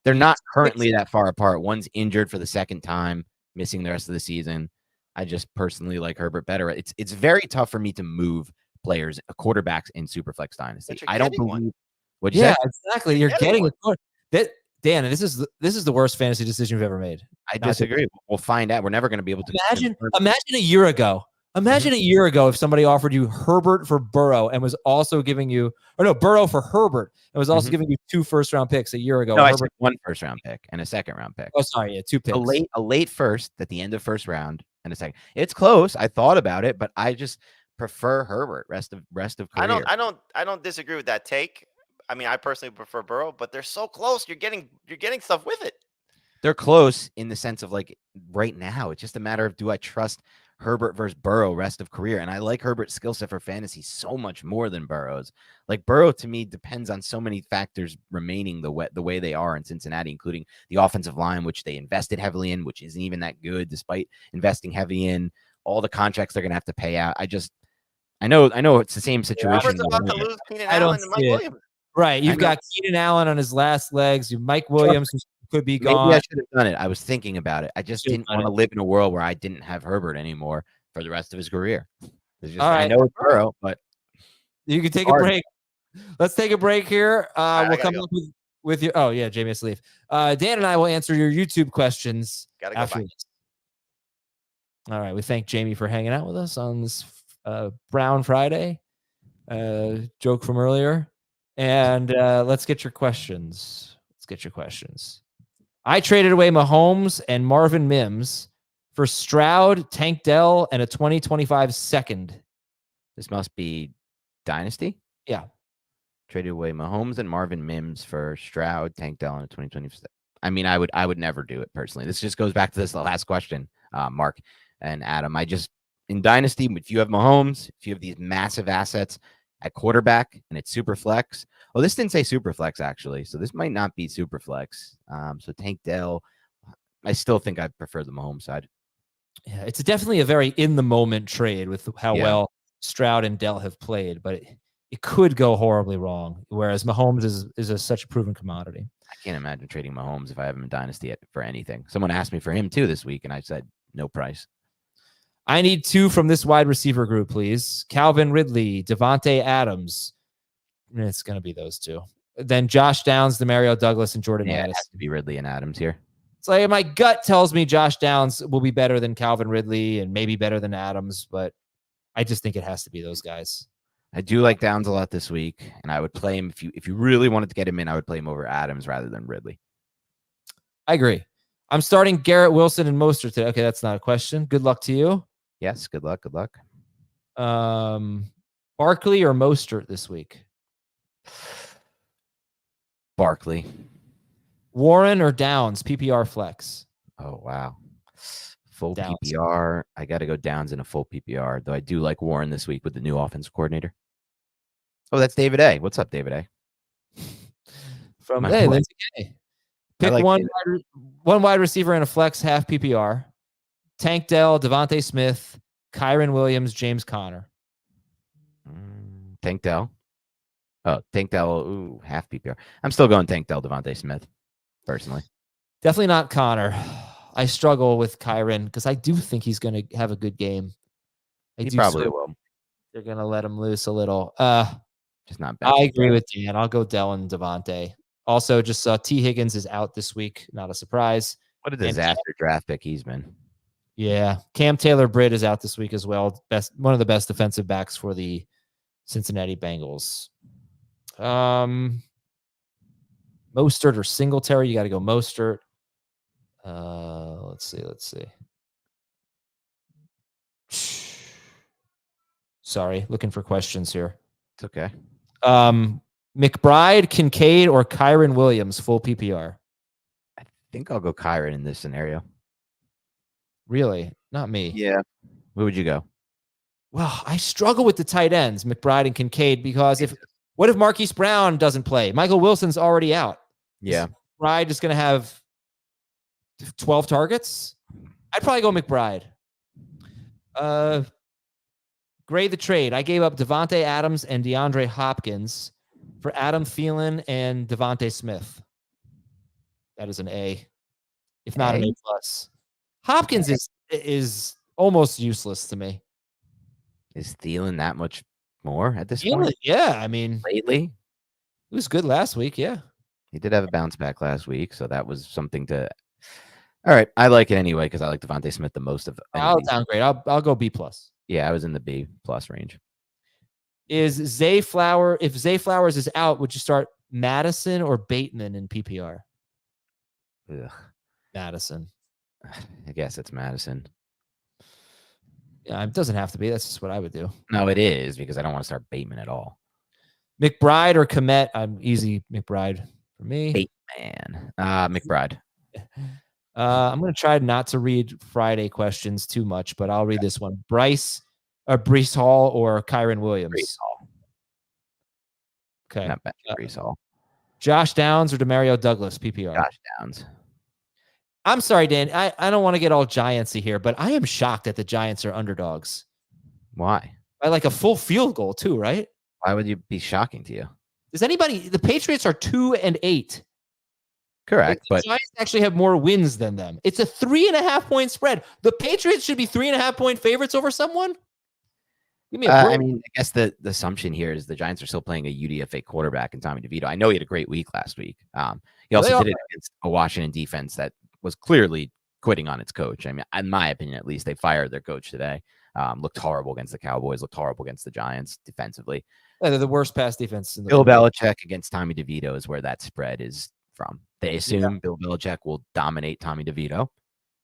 They're not currently that far apart. One's injured for the second time, missing the rest of the season. I just personally like Herbert better. It's very tough for me to move players, quarterbacks in Superflex Dynasty. But you're I don't getting believe. one. What'd you say? Exactly. You're getting getting that. Dan, this is the worst fantasy decision you've ever made. I disagree. We'll find out. We're never going to be able to Imagine a year ago. Imagine a year ago if somebody offered you Herbert for Burrow and was also giving you, or no, Burrow for Herbert and was also giving you 2 first-round picks a year ago. No, I Herbert, said 1 first-round pick and a second-round pick. oh, sorry, yeah, 2 picks. A late first at the end of first round and a second. It's close. I thought about it, but I just prefer Herbert rest of career. I don't disagree with that take. I mean, I personally prefer Burrow, but they're so close. You're getting stuff with it. They're close in the sense of like right now. It's just a matter of do I trust Herbert versus Burrow rest of career? And I like Herbert's skill set for fantasy so much more than Burrow's. Like Burrow to me depends on so many factors remaining the way they are in Cincinnati, including the offensive line, which they invested heavily in, which isn't even that good despite investing heavy in all the contracts they're going to have to pay out. I know it's the same situation. Robert's about to lose Keenan I don't Allen and Mike see it. Williams. Right. You've got Keenan Allen on his last legs. You Mike Williams who could be gone. Maybe I should have done it. I was thinking about it. I just Should've didn't done want to it. live in a world where I didn't have Herbert anymore for the rest of his career. It's just, All right. I know it's Burrow, but You can take a hard. break. Let's take a break here. right, We'll I gotta come go. up with your. Oh yeah, Jamie has to leave. Dan and I will answer your YouTube questions Gotta go. after Bye. this. All right. We thank Jamie for hanging out with us on this Brown Friday joke from earlier. And let's get your questions. I traded away Mahomes and Marvin Mims for Stroud, Tank Dell, and a 2025 second. This must be Dynasty. Yeah. Traded away Mahomes and Marvin Mims for Stroud, Tank Dell, and a 2026. I mean, I would never do it personally. This just goes back to the last question, Mark and Adam. In Dynasty, if you have Mahomes, if you have these massive assets at quarterback and it's super flex. Oh, this didn't say super flex actually, so this might not be super flex. So Tank Dell, I still think I prefer the Mahomes side. Yeah, it's definitely a very in the moment trade with how well Stroud and Dell have played, but it could go horribly wrong. Whereas Mahomes is such a proven commodity. I can't imagine trading Mahomes if I have him in Dynasty for anything. Someone asked me for him too this week, and I said no price. I need 2 from this wide receiver group, please. Calvin Ridley, Devontae Adams. It's going to be those 2. Then Josh Downs, Demario Douglas, and Jordan Yeah, it Addison. has to be Ridley and Adams here. It's like my gut tells me Josh Downs will be better than Calvin Ridley and maybe better than Adams, but I just think it has to be those guys. I do like Downs a lot this week, and I would play him if you really wanted to get him in. I would play him over Adams rather than Ridley. I agree. I'm starting Garrett Wilson and Mostert today. Okay, that's not a question. Good luck to you. Yes, good luck. Good luck. Barkley or Mostert this week? Barkley. Warren or Downs? PPR flex. Oh wow. Full Downs. PPR. I got to go Downs in a full PPR, though I do like Warren this week with the new offensive coordinator. Oh, that's David A. What's up, David A? From My hey, boy. that's okay. Pick like one wide receiver in a flex half PPR. Tank Dell, Devontae Smith, Kyron Williams, James Conner. Tank Dell. Oh, Tank Dell. Ooh, half PPR. I'm still going Tank Dell, Devontae Smith, personally. Definitely not Connor. I struggle with Kyron because I do think he's going to have a good game. He probably will. They're going to let him loose a little. Just not bad. I agree with Dan. I'll go Dell and Devontae. Also, just saw T. Higgins is out this week. Not a surprise. What a disaster draft pick he's been. Yeah. Cam Taylor-Britt is out this week as well. One of the best defensive backs for the Cincinnati Bengals. Mostert or Singletary? You got to go Mostert. Let's see. Sorry, looking for questions here. It's okay. McBride, Kincaid, or Kyron Williams, full PPR? I think I'll go Kyron in this scenario. Really? Not me. Yeah. Who would you go? Well, I struggle with the tight ends, McBride and Kincaid, because what if Marquise Brown doesn't play? Michael Wilson's already out. Yeah. Is McBride is going to have 12 targets? I'd probably go McBride. Grade the trade. I gave up Devontae Adams and DeAndre Hopkins for Adam Thielen and Devontae Smith. That is an A, if not an A plus. Hopkins is almost useless to me. Is Thielen that much more at this point? Yeah, I mean, Lately, it was good last week. Yeah, he did have a bounce back last week, so that was something to. All right, I like it anyway because I like Devontae Smith the most of. I'll downgrade. I'll go B plus. Yeah, I was in the B plus range. Is Zay Flowers? If Zay Flowers is out, would you start Madison or Bateman in PPR? Ugh. Madison. I guess it's Madison. Yeah, it doesn't have to be. That's just what I would do. No, it is because I don't want to start Bateman at all. McBride or Kmet? I'm easy McBride for me. Bateman. McBride. I'm going to try not to read Friday questions too much, but I'll read this one. Breece Hall or Kyron Williams? Breece Hall. Okay. Not bad. Breece Hall. Josh Downs or Demario Douglas, PPR? Josh Downs. I'm sorry, Dan. I don't want to get all Giantsy here, but I am shocked that the Giants are underdogs. Why? By like a full field goal too, right? Why would you be shocking to you? The Patriots are 2-8. Correct, The but Giants actually have more wins than them. It's a 3.5 point spread. The Patriots should be 3.5 point favorites over someone. Give me a break. I mean, I guess the assumption here is the Giants are still playing a UDFA quarterback in Tommy DeVito. I know he had a great week last week. He also did it against a Washington defense that was clearly quitting on its coach. I mean, in my opinion, at least, they fired their coach today. Looked horrible against the Cowboys. Looked horrible against the Giants defensively. Yeah, they're the worst pass defense in the Bill league. Belichick against Tommy DeVito is where that spread is from. They assume Bill Belichick will dominate Tommy DeVito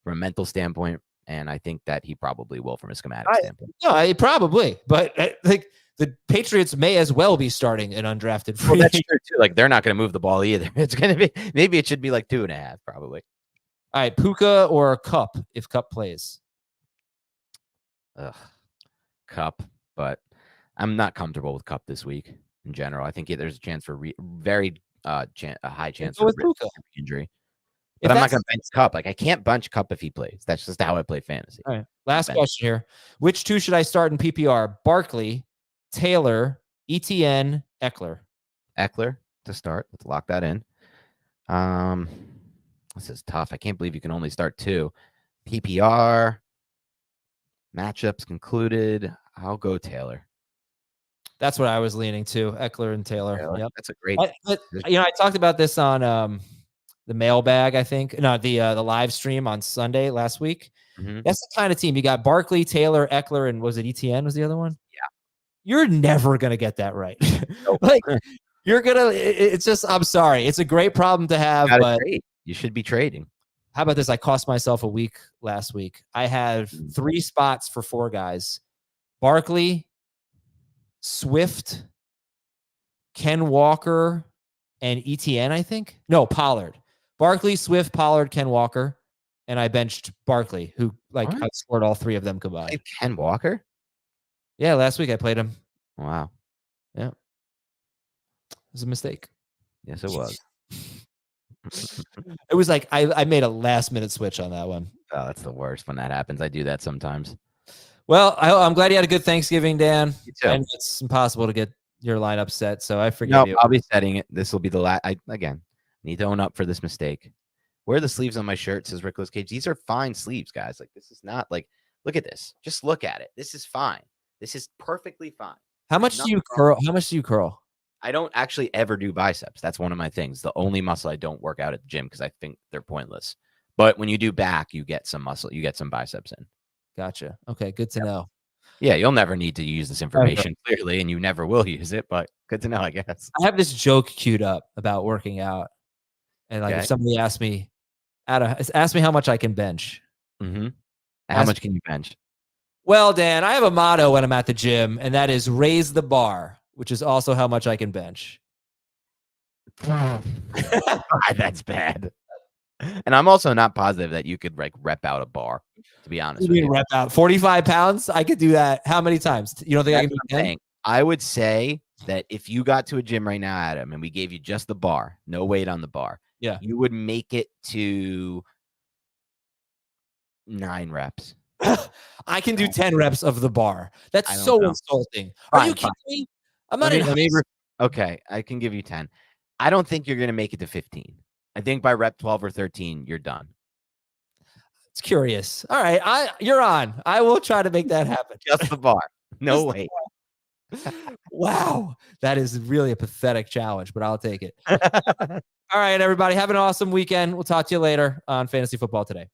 from a mental standpoint, and I think that he probably will from a schematic standpoint. No, probably, but like the Patriots may as well be starting an undrafted free. Well, that's true too. Like they're not going to move the ball either. It's going to be maybe it should be like 2.5 probably. All right, Puka or Cup if Cup plays. Cup, but I'm not comfortable with Cup this week in general. I think there's a chance for a high chance for injury. But I'm not going to bench Cup. Like I can't bench Cup if he plays. That's just how I play fantasy. All right. Last question here. Which two should I start in PPR? Barkley, Taylor, ETN, Eckler. Eckler to start. Let's lock that in. This is tough. I can't believe you can only start 2. PPR matchups concluded. I'll go Taylor. That's what I was leaning to. Eckler and Taylor. Yep. That's a great. I talked about this on the mailbag. I think the live stream on Sunday last week. Mm-hmm. That's the kind of team you got. Barkley, Taylor, Eckler, and was it ETN? Was the other one? Yeah. You're never gonna get that right. Nope. Like you're gonna. It's just. I'm sorry. It's a great problem to have, but you should be trading. How about this? I cost myself a week last week. I had 3 spots for 4 guys: Barkley, Swift, Ken Walker, and ETN, I think. No, Pollard. Barkley, Swift, Pollard, Ken Walker. And I benched Barkley, who outscored all 3 of them combined. Ken Walker? Yeah, last week I played him. Wow. Yeah. It was a mistake. Yes, it was. It was like I made a last minute switch on that one. Oh, that's the worst when that happens. I do that sometimes. Well, I'm glad you had a good Thanksgiving, Dan. You too. And it's impossible to get your lineup set, so I forgive you. I'll be setting it. This will be the last. I need to own up for this mistake. Where are the sleeves on my shirt? Says Rickless Cage. These are fine sleeves, guys. Like this is not like. Look at this. Just look at it. This is fine. This is perfectly fine. How much do you curl? How much do you curl? I don't actually ever do biceps. That's one of my things. The only muscle I don't work out at the gym because I think they're pointless. But when you do back, you get some muscle. You get some biceps in. Gotcha. Okay, good to know. Yeah, you'll never need to use this information clearly, and you never will use it. But good to know, I guess. I have this joke queued up about working out, and like if somebody asked me how much I can bench, Mm-hmm. How As- much can you bench? Well, Dan, I have a motto when I'm at the gym, and that is raise the bar, which is also how much I can bench. That's bad. And I'm also not positive that you could like rep out a bar, to be honest You with mean you. rep out 45 pounds? I could do that. How many times? You don't think I That's can do what I'm 10? saying. I would say that if you got to a gym right now, Adam, and we gave you just the bar, no weight on the bar, Yeah. you would make it to 9 reps. I can do 10 reps of the bar. That's I don't so know. insulting. Are you Fine, kidding me? I'm not in high school. Okay, I can give you 10. I don't think you're going to make it to 15. I think by rep 12 or 13, you're done. It's curious. All right, you're on. I will try to make that happen. Just the bar. No Just the weight. Wow, that is really a pathetic challenge, but I'll take it. All right, everybody, have an awesome weekend. We'll talk to you later on Fantasy Football Today.